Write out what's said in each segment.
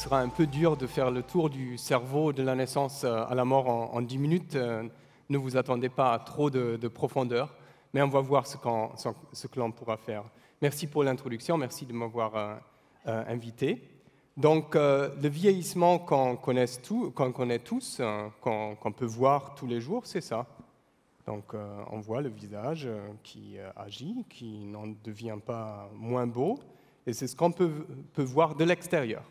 sera un peu dur de faire le tour du cerveau de la naissance à la mort en 10 minutes. Ne vous attendez pas à trop de profondeur, mais on va voir ce que l'on pourra faire. Merci pour l'introduction, merci de m'avoir invité. Donc, le vieillissement qu'on connaît tous, qu'on peut voir tous les jours, c'est ça. Donc, on voit le visage qui agit, qui n'en devient pas moins beau, et c'est ce qu'on peut voir de l'extérieur.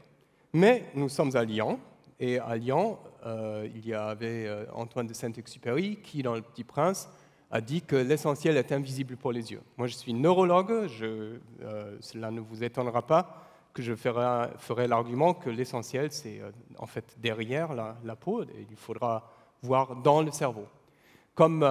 Mais nous sommes à Lyon, et à Lyon, il y avait Antoine de Saint-Exupéry qui, dans Le Petit Prince, a dit que l'essentiel est invisible pour les yeux. Moi, je suis neurologue, cela ne vous étonnera pas que je ferai l'argument que l'essentiel, c'est en fait derrière la peau, et il faudra voir dans le cerveau. Comme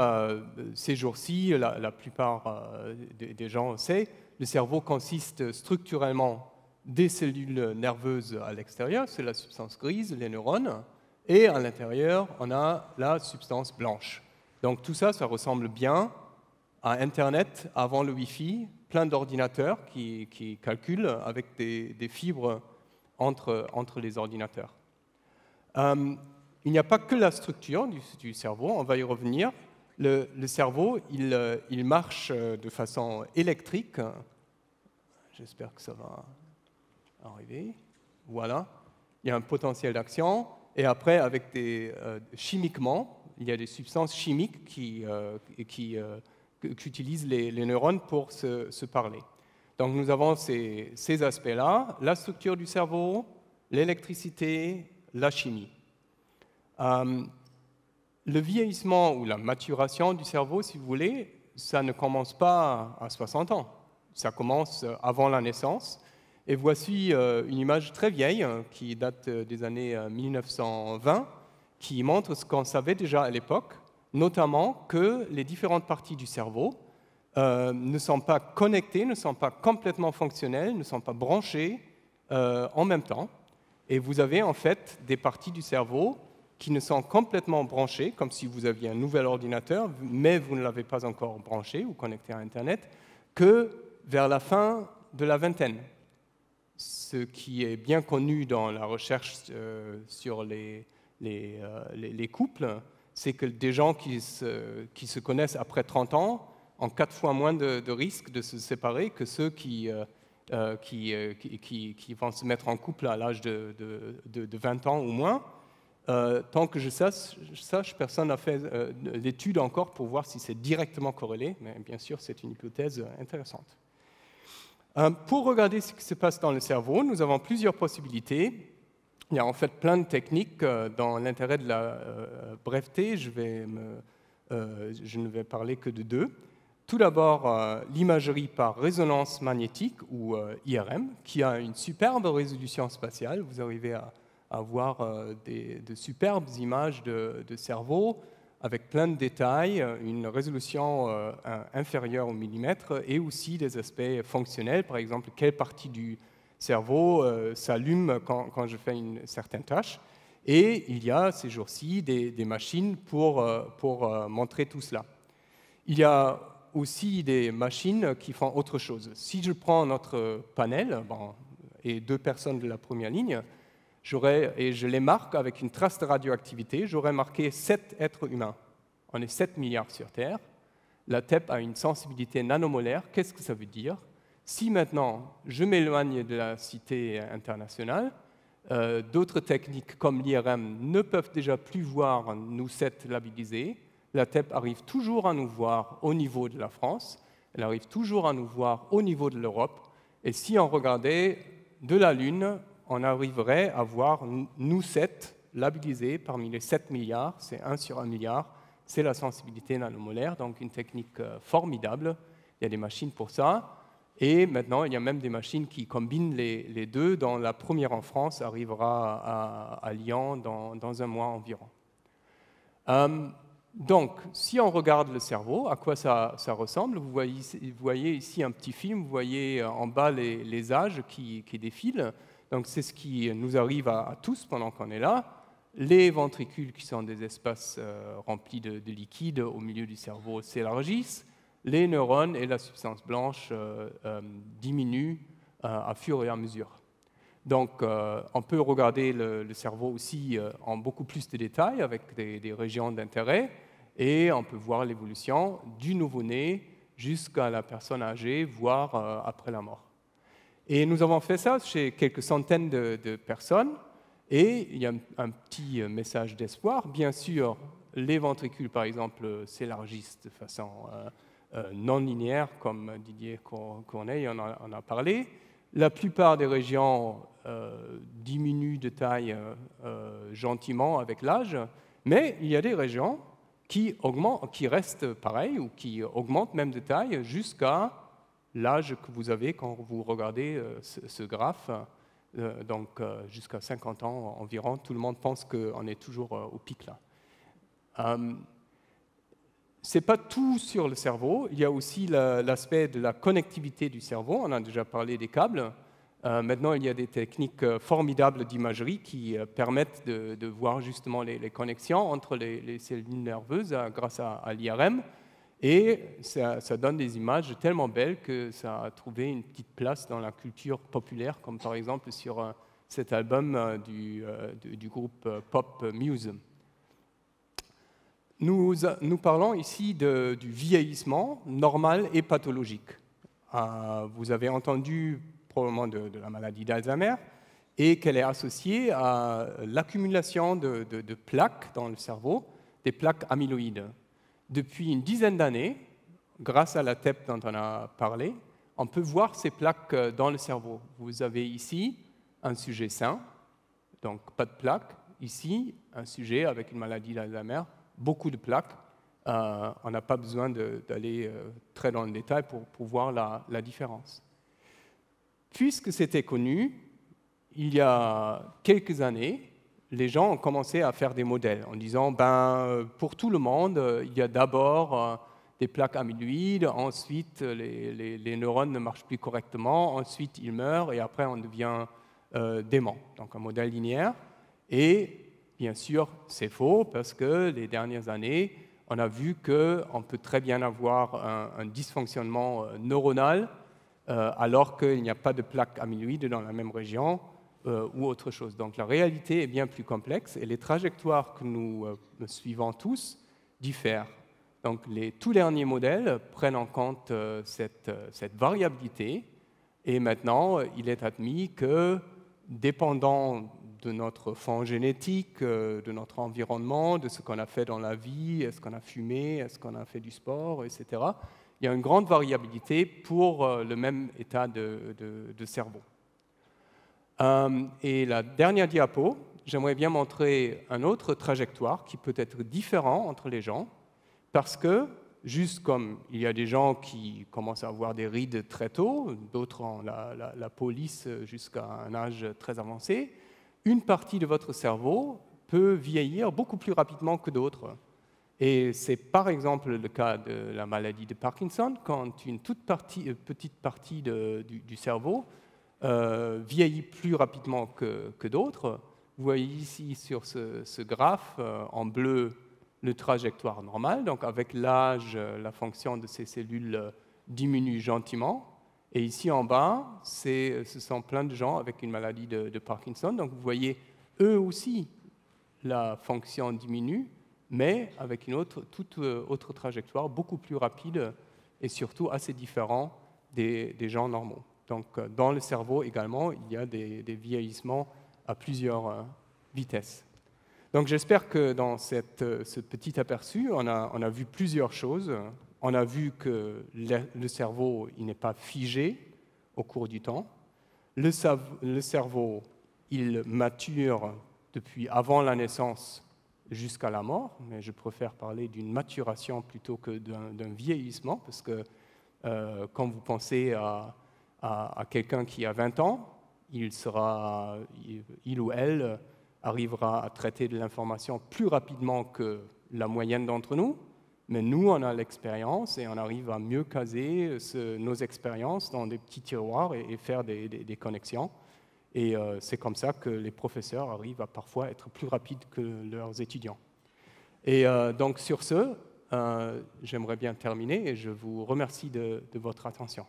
ces jours-ci, la plupart des gens le savent, le cerveau consiste structurellement des cellules nerveuses à l'extérieur, c'est la substance grise, les neurones, et à l'intérieur, on a la substance blanche. Donc tout ça, ça ressemble bien à Internet avant le Wi-Fi, plein d'ordinateurs qui calculent avec des fibres entre les ordinateurs. Il n'y a pas que la structure du cerveau, on va y revenir. Le cerveau, il marche de façon électrique. J'espère que ça va arriver. Voilà. Il y a un potentiel d'action. Et après, chimiquement, il y a des substances chimiques qui utilisent les neurones pour se parler. Donc nous avons ces aspects-là, la structure du cerveau, l'électricité, la chimie. Le vieillissement ou la maturation du cerveau, si vous voulez, ça ne commence pas à 60 ans. Ça commence avant la naissance. Et voici une image très vieille qui date des années 1920, qui montre ce qu'on savait déjà à l'époque, notamment que les différentes parties du cerveau ne sont pas connectées, ne sont pas complètement fonctionnelles, ne sont pas branchées en même temps. Et vous avez en fait des parties du cerveau qui ne sont complètement branchées, comme si vous aviez un nouvel ordinateur, mais vous ne l'avez pas encore branché ou connecté à Internet, que vers la fin de la vingtaine. Ce qui est bien connu dans la recherche sur les couples, c'est que des gens qui se connaissent après 30 ans ont 4 fois moins de risques de se séparer que ceux qui vont se mettre en couple à l'âge de 20 ans ou moins. Tant que je sache, personne n'a fait l'étude encore pour voir si c'est directement corrélé, mais bien sûr, c'est une hypothèse intéressante. Pour regarder ce qui se passe dans le cerveau, nous avons plusieurs possibilités. Il y a en fait plein de techniques. Dans l'intérêt de la breveté, je ne vais parler que de 2. Tout d'abord, l'imagerie par résonance magnétique, ou IRM, qui a une superbe résolution spatiale. Vous arrivez à voir de superbes images de cerveau avec plein de détails, une résolution inférieure au millimètre et aussi des aspects fonctionnels, par exemple, quelle partie du cerveau s'allume quand je fais une certaine tâche. Et il y a ces jours-ci des machines pour montrer tout cela. Il y a aussi des machines qui font autre chose. Si je prends notre panel et 2 personnes de la première ligne, et je les marque avec une trace de radioactivité, j'aurais marqué 7 êtres humains. On est 7 milliards sur Terre. La TEP a une sensibilité nanomolaire. Qu'est-ce que ça veut dire? Si maintenant je m'éloigne de la cité internationale, d'autres techniques comme l'IRM ne peuvent déjà plus voir nous 7 labellisés. La TEP arrive toujours à nous voir au niveau de la France, elle arrive toujours à nous voir au niveau de l'Europe. Et si on regardait de la Lune, on arriverait à voir nous 7 labellisés parmi les 7 milliards, c'est 1 sur 1 milliard, c'est la sensibilité nanomolaire, donc une technique formidable. Il y a des machines pour ça. Et maintenant, il y a même des machines qui combinent les deux, dont la première en France arrivera à Lyon dans un mois environ. Donc, si on regarde le cerveau, à quoi ça ressemble, vous voyez ici un petit film, vous voyez en bas les âges qui défilent. Donc c'est ce qui nous arrive à tous pendant qu'on est là. Les ventricules, qui sont des espaces remplis de liquide au milieu du cerveau, s'élargissent. Les neurones et la substance blanche diminuent à fur et à mesure. Donc, on peut regarder le cerveau aussi en beaucoup plus de détails avec des régions d'intérêt et on peut voir l'évolution du nouveau-né jusqu'à la personne âgée, voire après la mort. Et nous avons fait ça chez quelques centaines de personnes et il y a un petit message d'espoir. Bien sûr, les ventricules, par exemple, s'élargissent de façon non linéaire, comme Didier Corneille en a parlé. La plupart des régions diminuent de taille gentiment avec l'âge, mais il y a des régions qui restent pareilles ou qui augmentent même de taille jusqu'à l'âge que vous avez quand vous regardez ce graphe. Donc jusqu'à 50 ans environ, tout le monde pense qu'on est toujours au pic là. Ce n'est pas tout sur le cerveau, il y a aussi l'aspect de la connectivité du cerveau, on a déjà parlé des câbles. Maintenant, il y a des techniques formidables d'imagerie qui permettent de voir justement les connexions entre les cellules nerveuses grâce à l'IRM. Et ça donne des images tellement belles que ça a trouvé une petite place dans la culture populaire, comme par exemple sur cet album du groupe Pop Muse. Nous parlons ici du vieillissement normal et pathologique. Vous avez entendu probablement de la maladie d'Alzheimer et qu'elle est associée à l'accumulation de plaques dans le cerveau, des plaques amyloïdes. Depuis une dizaine d'années, grâce à la TEP dont on a parlé, on peut voir ces plaques dans le cerveau. Vous avez ici un sujet sain, donc pas de plaques. Ici, un sujet avec une maladie d'Alzheimer, beaucoup de plaques. On n'a pas besoin d'aller très dans le détail pour voir la différence. Puisque c'était connu, il y a quelques années, les gens ont commencé à faire des modèles en disant pour tout le monde, il y a d'abord des plaques amyloïdes, ensuite les neurones ne marchent plus correctement, ensuite ils meurent et après on devient dément. Donc un modèle linéaire. Et bien sûr, c'est faux parce que les dernières années, on a vu qu'on peut très bien avoir un dysfonctionnement neuronal alors qu'il n'y a pas de plaques amyloïdes dans la même région ou autre chose. Donc la réalité est bien plus complexe et les trajectoires que nous suivons tous diffèrent. Donc les tout derniers modèles prennent en compte cette variabilité et maintenant il est admis que dépendant de notre fond génétique, de notre environnement, de ce qu'on a fait dans la vie, est-ce qu'on a fumé, est-ce qu'on a fait du sport, etc. Il y a une grande variabilité pour le même état de cerveau. Et la dernière diapo, j'aimerais bien montrer une autre trajectoire qui peut être différente entre les gens, parce que, juste comme il y a des gens qui commencent à avoir des rides très tôt, d'autres ont la peau lisse jusqu'à un âge très avancé, une partie de votre cerveau peut vieillir beaucoup plus rapidement que d'autres. Et c'est par exemple le cas de la maladie de Parkinson, quand une petite partie du cerveau vieillit plus rapidement que d'autres. Vous voyez ici sur ce graphe en bleu le trajectoire normale, donc avec l'âge, la fonction de ces cellules diminue gentiment. Et ici en bas, ce sont plein de gens avec une maladie de Parkinson. Donc vous voyez, eux aussi, la fonction diminue, mais avec une toute autre trajectoire, beaucoup plus rapide et surtout assez différente des gens normaux. Donc dans le cerveau également, il y a des vieillissements à plusieurs vitesses. Donc j'espère que dans ce petit aperçu, on a vu plusieurs choses. On a vu que le cerveau n'est pas figé au cours du temps. Le cerveau, il mature depuis avant la naissance jusqu'à la mort, mais je préfère parler d'une maturation plutôt que d'un vieillissement, parce que quand vous pensez à quelqu'un qui a 20 ans, il ou elle arrivera à traiter de l'information plus rapidement que la moyenne d'entre nous, mais nous, on a l'expérience et on arrive à mieux caser nos expériences dans des petits tiroirs et faire des connexions. Et c'est comme ça que les professeurs arrivent à parfois être plus rapides que leurs étudiants. Et donc sur ce, j'aimerais bien terminer et je vous remercie de votre attention.